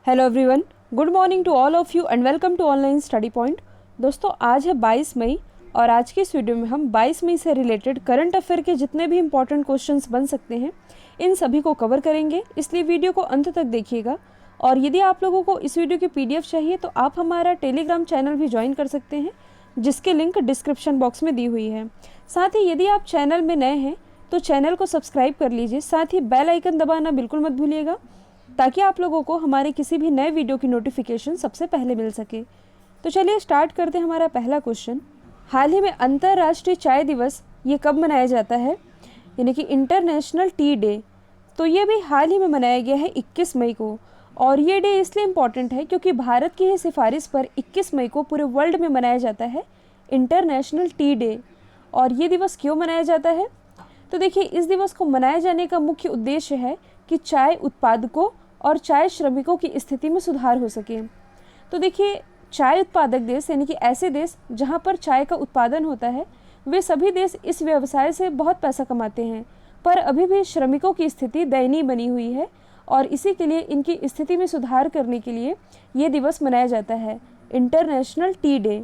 Hello everyone, good morning to all of and welcome to Online Study Point. दोस्तों, आज है 22 मई और आज की इस वीडियो में हम 22 मई से रिलेटेड करंट अफेयर के जितने भी इंपॉर्टेंट क्वेश्चंस बन सकते हैं इन सभी को कवर करेंगे, इसलिए वीडियो को अंत तक देखिएगा। और यदि आप लोगों को इस वीडियो की PDF चाहिए तो आप हमारा टेलीग्राम चैनल भी ज्वाइन कर सकते हैं, जिसके लिंक डिस्क्रिप्शन बॉक्स में दी हुई है। साथ ही यदि आप चैनल में नए हैं तो चैनल को सब्सक्राइब कर लीजिए, साथ ही बेल आइकन दबाना बिल्कुल मत भूलिएगा ताकि आप लोगों को हमारे किसी भी नए वीडियो की नोटिफिकेशन सबसे पहले मिल सके। तो चलिए स्टार्ट करते हैं हमारा पहला क्वेश्चन। हाल ही में अंतर्राष्ट्रीय चाय दिवस ये कब मनाया जाता है, यानी कि इंटरनेशनल टी डे। तो ये भी हाल ही में मनाया गया है 21 मई को, और ये डे इसलिए इम्पॉर्टेंट है क्योंकि भारत की ही सिफारिश पर 21 मई को पूरे वर्ल्ड में मनाया जाता है इंटरनेशनल टी डे। और ये दिवस क्यों मनाया जाता है? तो देखिए, इस दिवस को मनाए जाने का मुख्य उद्देश्य है कि चाय उत्पादकों और चाय श्रमिकों की स्थिति में सुधार हो सके। तो देखिए, चाय उत्पादक देश यानी कि ऐसे देश जहां पर चाय का उत्पादन होता है, वे सभी देश इस व्यवसाय से बहुत पैसा कमाते हैं, पर अभी भी श्रमिकों की स्थिति दयनीय बनी हुई है और इसी के लिए इनकी स्थिति में सुधार करने के लिए ये दिवस मनाया जाता है, इंटरनेशनल टी डे।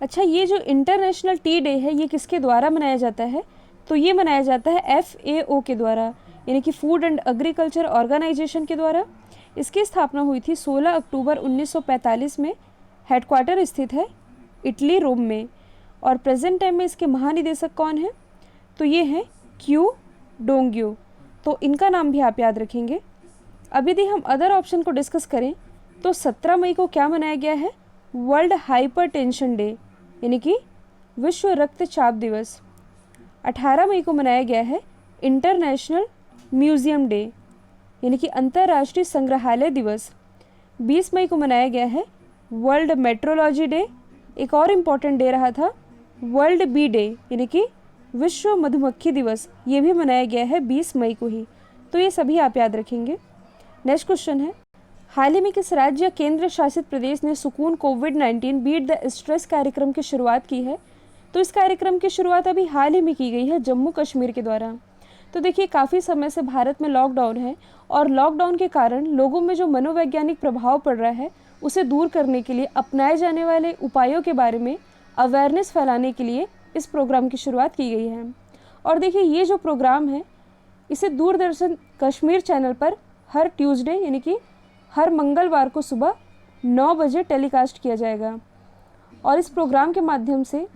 अच्छा, ये जो इंटरनेशनल टी डे है ये किसके द्वारा मनाया जाता है? तो ये मनाया जाता है FAO के द्वारा, यानी कि फूड एंड एग्रीकल्चर ऑर्गेनाइजेशन के द्वारा। इसकी स्थापना हुई थी 16 अक्टूबर 1945 में। हेडक्वार्टर स्थित है इटली, रोम में। और प्रेजेंट टाइम में इसके महानिदेशक कौन है? तो ये हैं क्यू डोंग्यू। तो इनका नाम भी आप याद रखेंगे। अब यदि हम अदर ऑप्शन को डिस्कस करें तो 17 मई को क्या मनाया गया है? वर्ल्ड हाइपरटेंशन डे, यानी कि विश्व रक्तचाप दिवस। 18 मई को मनाया गया है इंटरनेशनल म्यूज़ियम डे, यानी कि अंतर्राष्ट्रीय संग्रहालय दिवस। 20 मई को मनाया गया है वर्ल्ड मेट्रोलॉजी डे। एक और इम्पॉर्टेंट डे रहा था वर्ल्ड बी डे, यानी कि विश्व मधुमक्खी दिवस। ये भी मनाया गया है 20 मई को ही। तो ये सभी आप याद रखेंगे। नेक्स्ट क्वेश्चन है, हाल ही में किस राज्य या केंद्र शासित प्रदेश ने सुकून कोविड-19 बीट द स्ट्रेस कार्यक्रम की शुरुआत की है? तो इस कार्यक्रम की शुरुआत अभी हाल ही में की गई है जम्मू कश्मीर के द्वारा। तो देखिए, काफ़ी समय से भारत में लॉकडाउन है और लॉकडाउन के कारण लोगों में जो मनोवैज्ञानिक प्रभाव पड़ रहा है उसे दूर करने के लिए अपनाए जाने वाले उपायों के बारे में अवेयरनेस फैलाने के लिए इस प्रोग्राम की शुरुआत की गई है। और देखिए, ये जो प्रोग्राम है इसे दूरदर्शन कश्मीर चैनल पर हर ट्यूसडे यानी कि हर मंगलवार को सुबह 9 बजे टेलीकास्ट किया जाएगा। और इस प्रोग्राम के माध्यम से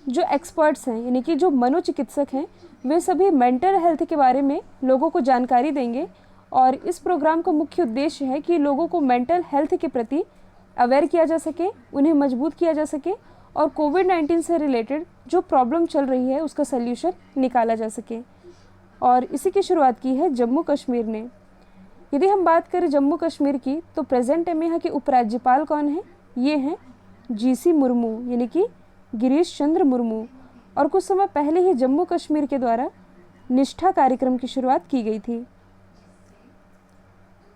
जो एक्सपर्ट्स हैं यानी कि जो मनोचिकित्सक हैं वे सभी मेंटल हेल्थ के बारे में लोगों को जानकारी देंगे। और इस प्रोग्राम का मुख्य उद्देश्य है कि लोगों को मेंटल हेल्थ के प्रति अवेयर किया जा सके, उन्हें मजबूत किया जा सके और कोविड-19 से रिलेटेड जो प्रॉब्लम चल रही है उसका सल्यूशन निकाला जा सके। और इसी की शुरुआत की है जम्मू कश्मीर ने। यदि हम बात करें जम्मू कश्मीर की तो प्रेजेंट में यहाँ के उपराज्यपाल कौन हैं? ये हैं GC मुर्मू, यानी कि गिरीश चंद्र मुर्मू। और कुछ समय पहले ही जम्मू कश्मीर के द्वारा निष्ठा कार्यक्रम की शुरुआत की गई थी।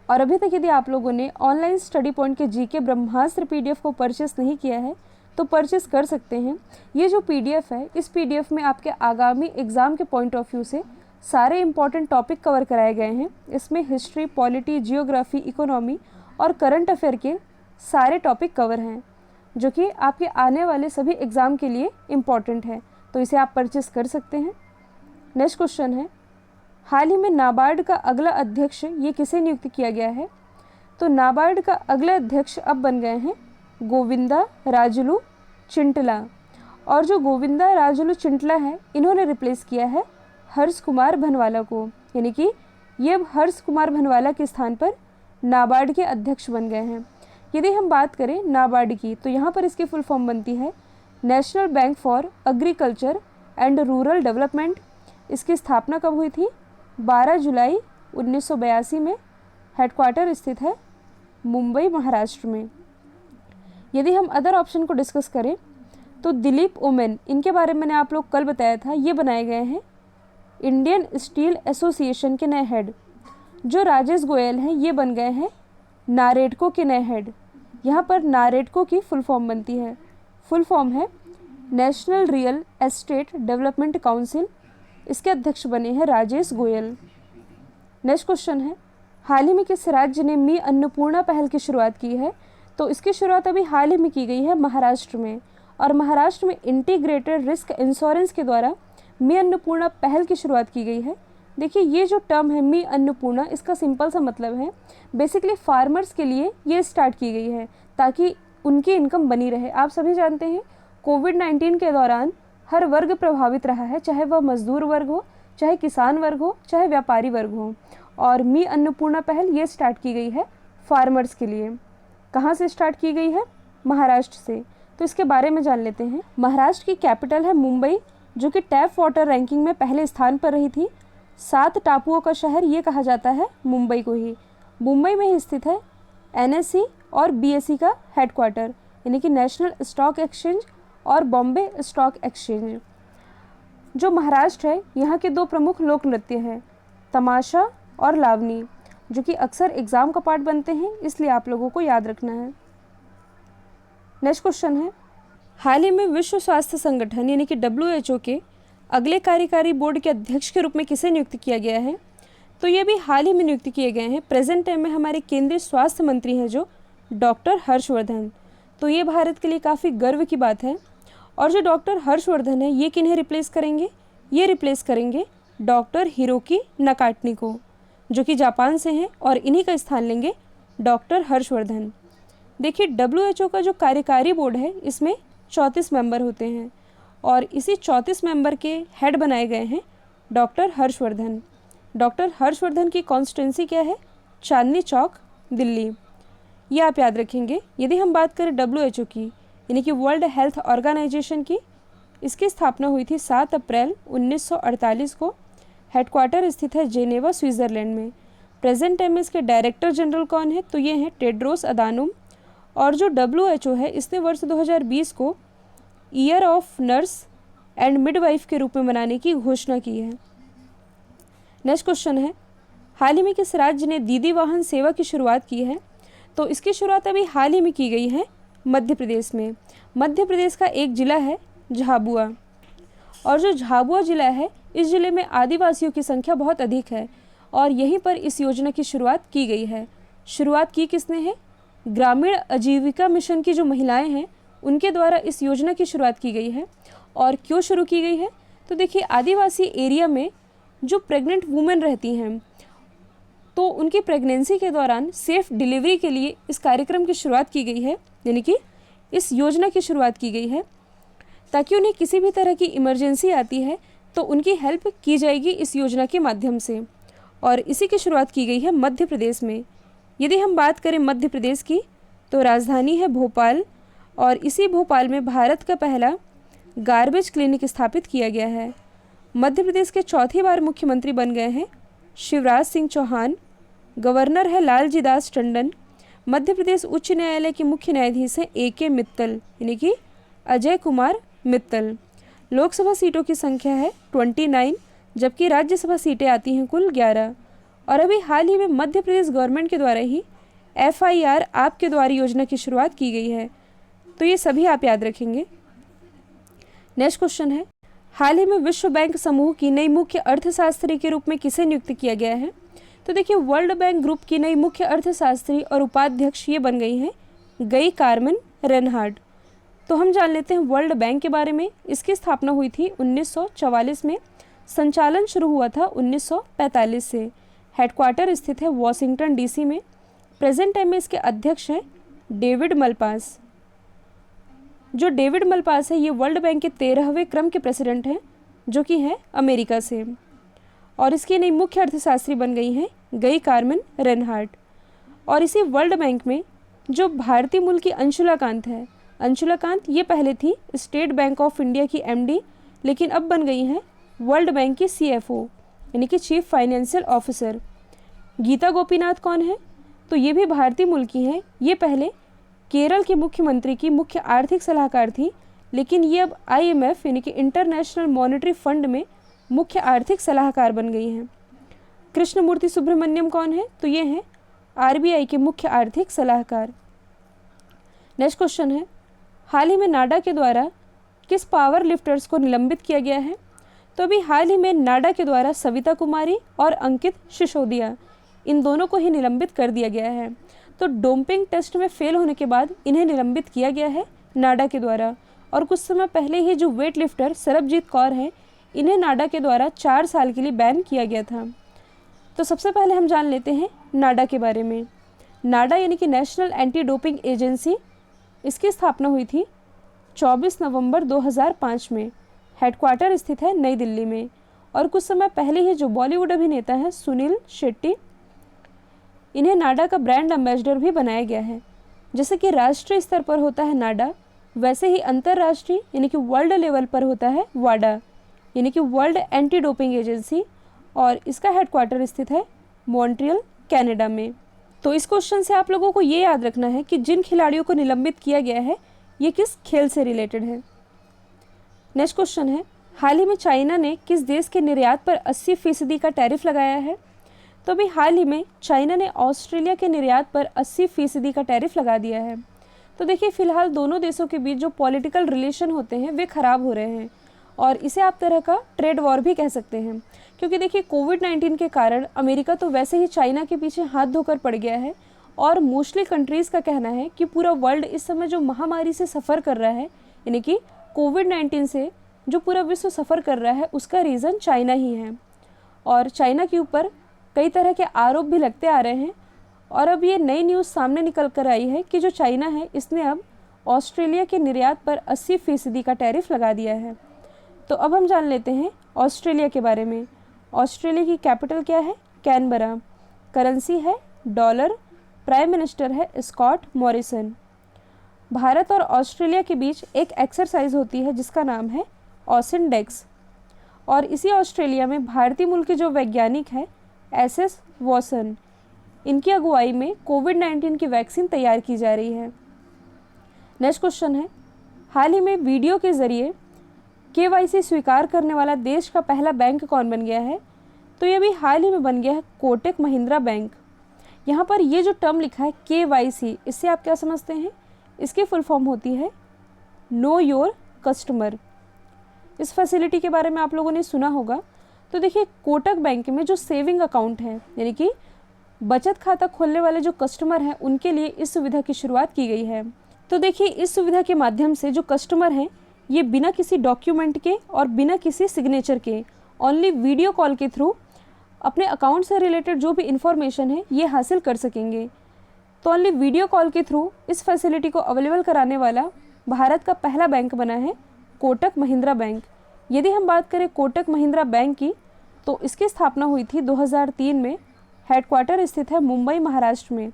और अभी तक यदि आप लोगों ने ऑनलाइन स्टडी पॉइंट के GK ब्रह्मास्त्र PDF को परचेस नहीं किया है तो परचेस कर सकते हैं। ये जो PDF है, इस PDF में आपके आगामी एग्ज़ाम के पॉइंट ऑफ व्यू से सारे इंपॉर्टेंट टॉपिक कवर कराए गए हैं। इसमें हिस्ट्री, पॉलिटी, जियोग्राफी, इकोनॉमी और करंट अफेयर के सारे टॉपिक कवर हैं, जो कि आपके आने वाले सभी एग्ज़ाम के लिए इम्पॉर्टेंट है। तो इसे आप परचेस कर सकते हैं। नेक्स्ट क्वेश्चन है, हाल ही में नाबार्ड का अगला अध्यक्ष ये किसे नियुक्त किया गया है? तो नाबार्ड का अगला अध्यक्ष अब बन गए हैं गोविंदा राजुलू चिंटला। और जो गोविंदा राजुलू चिंटला है इन्होंने रिप्लेस किया है हर्ष कुमार भनवाला को, यानी कि ये हर्ष कुमार भनवाला के स्थान पर नाबार्ड के अध्यक्ष बन गए हैं। यदि हम बात करें नाबार्ड की तो यहाँ पर इसकी फुल फॉर्म बनती है national bank for agriculture and rural development. इसकी स्थापना कब हुई थी? 12 जुलाई 1982 में। हेडक्वार्टर स्थित है मुंबई, महाराष्ट्र में। यदि हम अदर ऑप्शन को डिस्कस करें तो दिलीप ओमेन, इनके बारे में मैंने आप लोग कल बताया था, ये बनाए गए हैं इंडियन स्टील एसोसिएशन के नए हेड। जो राजेश गोयल हैं ये बन गए हैं नारेडको के नए हेड। यहाँ पर नारेडको की फुल फॉर्म बनती है, फुल फॉर्म है national real estate development council. इसके अध्यक्ष बने हैं राजेश गोयल। नेक्स्ट क्वेश्चन है, हाल ही में किस राज्य ने मी अन्नपूर्णा पहल की शुरुआत की है? तो इसकी शुरुआत अभी हाल ही में की गई है महाराष्ट्र में, और महाराष्ट्र में इंटीग्रेटेड रिस्क इंश्योरेंस के द्वारा मी अन्नपूर्णा पहल की शुरुआत की गई है। देखिए, ये जो टर्म है मी अन्नपूर्णा, इसका सिंपल सा मतलब है बेसिकली फार्मर्स के लिए ये स्टार्ट की गई है ताकि उनकी इनकम बनी रहे। आप सभी जानते हैं कोविड-19 के दौरान हर वर्ग प्रभावित रहा है, चाहे वह मजदूर वर्ग हो, चाहे किसान वर्ग हो, चाहे व्यापारी वर्ग हो, और मी अन्नपूर्णा पहल ये स्टार्ट की गई है फार्मर्स के लिए। कहाँ से स्टार्ट की गई है? महाराष्ट्र से। तो इसके बारे में जान लेते हैं। महाराष्ट्र की कैपिटल है मुंबई, जो कि टैप वाटर रैंकिंग में पहले स्थान पर रही थी। 7 टापुओं का शहर ये कहा जाता है मुंबई को ही। मुंबई में ही स्थित है NSE और BSE का हेडक्वार्टर, यानी कि नेशनल स्टॉक एक्सचेंज और बॉम्बे स्टॉक एक्सचेंज। जो महाराष्ट्र है, यहाँ के 2 प्रमुख लोक नृत्य हैं, तमाशा और लावनी, जो कि अक्सर एग्जाम का पार्ट बनते हैं, इसलिए आप लोगों को याद रखना है। नेक्स्ट क्वेश्चन है, हाल ही में विश्व स्वास्थ्य संगठन यानी कि WHO के अगले कार्यकारी बोर्ड के अध्यक्ष के रूप में किसे नियुक्त किया गया है? तो ये भी हाल ही में नियुक्त किए गए हैं। प्रेजेंट टाइम में हमारे केंद्रीय स्वास्थ्य मंत्री हैं जो डॉक्टर हर्षवर्धन। तो ये भारत के लिए काफ़ी गर्व की बात है। और जो डॉक्टर हर्षवर्धन है, ये किन्हें रिप्लेस करेंगे? ये रिप्लेस करेंगे डॉक्टर हिरोकी नकाटनी को, जो कि जापान से हैं, और इन्हीं का स्थान लेंगे डॉक्टर हर्षवर्धन। देखिए, WHO का जो कार्यकारी बोर्ड है, इसमें 34 मेंबर होते हैं, और इसी 34 मेंबर के हेड बनाए गए हैं डॉक्टर हर्षवर्धन। डॉक्टर हर्षवर्धन की कॉन्स्टिट्यूंसी क्या है? चांदनी चौक, दिल्ली। ये आप याद रखेंगे। यदि हम बात करें WHO की, यानी कि वर्ल्ड हेल्थ ऑर्गेनाइजेशन की, इसकी स्थापना हुई थी 7 अप्रैल 1948 को। हेडक्वार्टर स्थित है जेनेवा, स्विट्ज़रलैंड में। प्रेजेंट टाइम में इसके डायरेक्टर जनरल कौन है? तो ये हैं टेड्रोस अदानोम। और जो WHO है, इसने वर्ष 2020 को year of nurse and midwife के रूप में मनाने की घोषणा की है। नेक्स्ट क्वेश्चन है, हाल ही में किस राज्य ने दीदी वाहन सेवा की शुरुआत की है? तो इसकी शुरुआत अभी हाल ही में की गई है मध्य प्रदेश में। मध्य प्रदेश का एक जिला है झाबुआ, और जो झाबुआ जिला है, इस जिले में आदिवासियों की संख्या बहुत अधिक है, और यहीं पर इस योजना की शुरुआत की गई है। शुरुआत की किसने है? ग्रामीण आजीविका मिशन की जो महिलाएं हैं, उनके द्वारा इस योजना की शुरुआत की गई है। और क्यों शुरू की गई है? तो देखिए, आदिवासी एरिया में जो प्रेग्नेंट वुमेन रहती हैं, तो उनकी प्रेगनेंसी के दौरान सेफ डिलीवरी के लिए इस कार्यक्रम की शुरुआत की गई है, यानी कि इस योजना की शुरुआत की गई है, ताकि उन्हें किसी भी तरह की इमरजेंसी आती है तो उनकी हेल्प की जाएगी इस योजना के माध्यम से। और इसी की शुरुआत की गई है मध्य प्रदेश में। यदि हम बात करें मध्य प्रदेश की, तो राजधानी है भोपाल, और इसी भोपाल में भारत का पहला गार्बेज क्लिनिक स्थापित किया गया है। मध्य प्रदेश के चौथी बार मुख्यमंत्री बन गए हैं शिवराज सिंह चौहान। गवर्नर है लालजी दास टंडन। मध्य प्रदेश उच्च न्यायालय के मुख्य न्यायाधीश हैं AK मित्तल, यानी कि अजय कुमार मित्तल। लोकसभा सीटों की संख्या है 29, जबकि राज्यसभा सीटें आती हैं कुल 11। और अभी हाल ही में मध्य प्रदेश गवर्नमेंट के द्वारा ही FIR आपके द्वार योजना की शुरुआत की गई है। तो ये सभी आप याद रखेंगे। नेक्स्ट क्वेश्चन है, हाल ही में विश्व बैंक समूह की नई मुख्य अर्थशास्त्री के रूप में किसे नियुक्त किया गया है? तो देखिए, वर्ल्ड बैंक ग्रुप की नई मुख्य अर्थशास्त्री और उपाध्यक्ष ये बन गई हैं गई कार्मेन रेनहार्ड। तो हम जान लेते हैं वर्ल्ड बैंक के बारे में। इसकी स्थापना हुई थी 1944 में, संचालन शुरू हुआ था 1945 से। हेडक्वार्टर स्थित है वॉशिंगटन DC में। प्रेजेंट टाइम में इसके अध्यक्ष हैं डेविड मलपास। जो डेविड मलपास है, ये वर्ल्ड बैंक के 13वें क्रम के प्रेसिडेंट हैं, जो कि हैं अमेरिका से। और इसकी नई मुख्य अर्थशास्त्री बन गई हैं गई कार्मेन रेनहार्ड। और इसी वर्ल्ड बैंक में जो भारतीय मूल की अंशुला कांत है, अंशुला कांत ये पहले थी स्टेट बैंक ऑफ इंडिया की MD, लेकिन अब बन गई हैं वर्ल्ड बैंक की CFO, यानी कि chief financial officer. Gita Gopinath कौन है? तो ये भी भारतीय मूल की हैं। ये पहले केरल के मुख्यमंत्री की मुख्य आर्थिक सलाहकार थी, लेकिन ये अब IMF यानी कि इंटरनेशनल मॉनेटरी फंड में मुख्य आर्थिक सलाहकार बन गई हैं। कृष्णमूर्ति सुब्रमण्यम कौन है? तो ये हैं RBI के मुख्य आर्थिक सलाहकार। नेक्स्ट क्वेश्चन है, हाल ही में नाडा के द्वारा किस पावर लिफ्टर्स को निलंबित किया गया है? तो अभी हाल ही में नाडा के द्वारा सविता कुमारी और अंकित सिसोदिया, इन दोनों को ही निलंबित कर दिया गया है। तो डोपिंग टेस्ट में फेल होने के बाद इन्हें निलंबित किया गया है नाडा के द्वारा। और कुछ समय पहले ही जो वेट लिफ्टर सरबजीत कौर हैं, इन्हें नाडा के द्वारा 4 साल के लिए बैन किया गया था। तो सबसे पहले हम जान लेते हैं नाडा के बारे में। नाडा यानी कि नेशनल एंटी डोपिंग एजेंसी, इसकी स्थापना हुई थी 24 नवंबर 2005 में। हेडक्वार्टर स्थित है नई दिल्ली में। और कुछ समय पहले ही जो बॉलीवुड अभिनेता हैं सुनील शेट्टी, इन्हें नाडा का ब्रांड एम्बेसडर भी बनाया गया है। जैसे कि राष्ट्रीय स्तर पर होता है नाडा, वैसे ही अंतर्राष्ट्रीय यानी कि वर्ल्ड लेवल पर होता है वाडा यानी कि वर्ल्ड एंटी डोपिंग एजेंसी, और इसका हेडक्वार्टर स्थित है मॉन्ट्रियल, कनाडा में। तो इस क्वेश्चन से आप लोगों को ये याद रखना है कि जिन खिलाड़ियों को निलंबित किया गया है ये किस खेल से रिलेटेड है। नेक्स्ट क्वेश्चन है, हाल ही में चाइना ने किस देश के निर्यात पर 80% का टैरिफ लगाया है। तो अभी हाल ही में चाइना ने ऑस्ट्रेलिया के निर्यात पर 80% का टैरिफ लगा दिया है। तो देखिए, फिलहाल दोनों देशों के बीच जो पॉलिटिकल रिलेशन होते हैं वे ख़राब हो रहे हैं, और इसे आप तरह का ट्रेड वॉर भी कह सकते हैं। क्योंकि देखिए, कोविड-19 के कारण अमेरिका तो वैसे ही चाइना के पीछे हाथ धोकर पड़ गया है, और मोस्टली कंट्रीज़ का कहना है कि पूरा वर्ल्ड इस समय जो महामारी से सफ़र कर रहा है, यानी कि कोविड-19 से जो पूरा विश्व सफ़र कर रहा है, उसका रीज़न चाइना ही है। और चाइना के ऊपर कई तरह के आरोप भी लगते आ रहे हैं। और अब ये नई न्यूज़ सामने निकल कर आई है कि जो चाइना है इसने अब ऑस्ट्रेलिया के निर्यात पर 80% का टैरिफ लगा दिया है। तो अब हम जान लेते हैं ऑस्ट्रेलिया के बारे में। ऑस्ट्रेलिया की कैपिटल क्या है? कैनबरा। करेंसी है डॉलर। प्राइम मिनिस्टर है स्कॉट मॉरिसन। भारत और ऑस्ट्रेलिया के बीच एक एक्सरसाइज होती है जिसका नाम है ओशन डेक्स। और इसी ऑस्ट्रेलिया में भारतीय मूल के जो वैज्ञानिक हैं एस वॉसन, इनकी अगुवाई में कोविड-19 की वैक्सीन तैयार की जा रही है। नेक्स्ट क्वेश्चन है, हाल ही में वीडियो के ज़रिए KYC स्वीकार करने वाला देश का पहला बैंक कौन बन गया है? तो ये भी हाल ही में बन गया है कोटक महिंद्रा बैंक। यहाँ पर ये जो टर्म लिखा है KYC, इससे आप क्या समझते हैं? इसकी फुल फॉर्म होती है नो योर कस्टमर। इस फैसिलिटी के बारे में आप लोगों ने सुना होगा। तो देखिए, कोटक बैंक में जो सेविंग अकाउंट है, यानी कि बचत खाता खोलने वाले जो कस्टमर हैं, उनके लिए इस सुविधा की शुरुआत की गई है। तो देखिए, इस सुविधा के माध्यम से जो कस्टमर हैं ये बिना किसी डॉक्यूमेंट के और बिना किसी सिग्नेचर के ओनली वीडियो कॉल के थ्रू अपने अकाउंट से रिलेटेड जो भी इंफॉर्मेशन है ये हासिल कर सकेंगे। तो ओनली वीडियो कॉल के थ्रू इस फैसिलिटी को अवेलेबल कराने वाला भारत का पहला बैंक बना है कोटक महिंद्रा बैंक। यदि हम बात करें कोटक महिंद्रा बैंक की, तो इसकी स्थापना हुई थी 2003 में। हेडक्वार्टर स्थित है मुंबई, महाराष्ट्र में।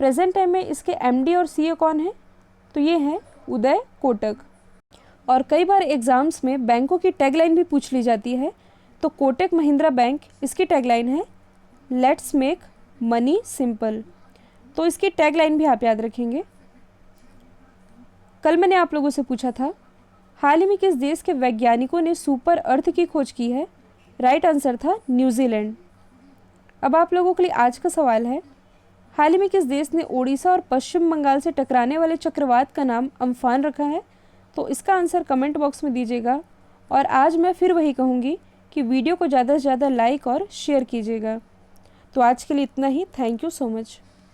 प्रेजेंट टाइम में इसके MD और CEO कौन है? तो ये है उदय कोटक। और कई बार एग्ज़ाम्स में बैंकों की टैगलाइन भी पूछ ली जाती है। तो कोटक महिंद्रा बैंक, इसकी टैगलाइन है लेट्स मेक मनी सिंपल। तो इसकी टैगलाइन भी आप याद रखेंगे। कल मैंने आप लोगों से पूछा था, हाल ही में किस देश के वैज्ञानिकों ने सुपर अर्थ की खोज की है? राइट आंसर था न्यूजीलैंड। अब आप लोगों के लिए आज का सवाल है, हाल ही में किस देश ने ओडिशा और पश्चिम बंगाल से टकराने वाले चक्रवात का नाम अम्फान रखा है? तो इसका आंसर कमेंट बॉक्स में दीजिएगा। और आज मैं फिर वही कहूँगी कि वीडियो को ज़्यादा से ज़्यादा लाइक और शेयर कीजिएगा। तो आज के लिए इतना ही। Thank you so much.